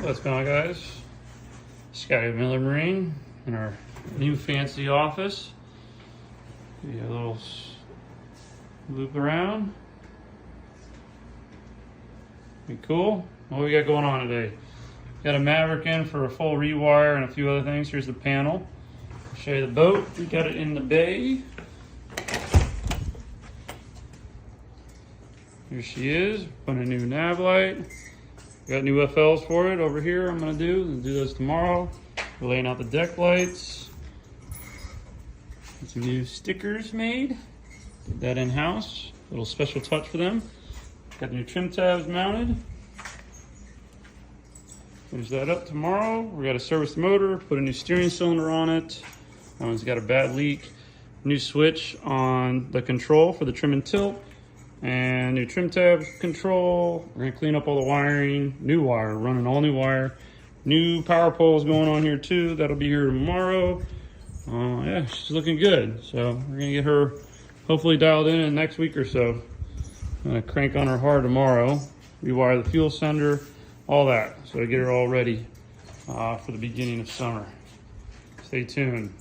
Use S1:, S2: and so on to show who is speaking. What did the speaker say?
S1: What's going on, guys? Scotty Miller Marine in our new fancy office. Give you a little loop around. Be cool. What we got going on today? Got a Maverick in for a full rewire and a few other things. Here's the panel. I'll show you the boat. We got it in the bay. Here she is. Putting a new nav light. Got new FLs for it over here. I'm gonna do those tomorrow. We're laying out the deck lights. Got some new stickers made. Did that in-house. Little special touch for them. Got the new trim tabs mounted. Finish that up tomorrow. We got to service the motor, put a new steering cylinder on it. That one's got a bad leak. New switch on the control for the trim and tilt. And new trim tab control. We're gonna clean up all the wiring. New wire, running all new wire. New power poles going on here too. That'll be here tomorrow. Yeah, she's looking good. So we're gonna get her hopefully dialed in the next week or so. I'm gonna crank on her hard tomorrow. Rewire the fuel sender, all that. So I get her all ready for the beginning of summer. Stay tuned.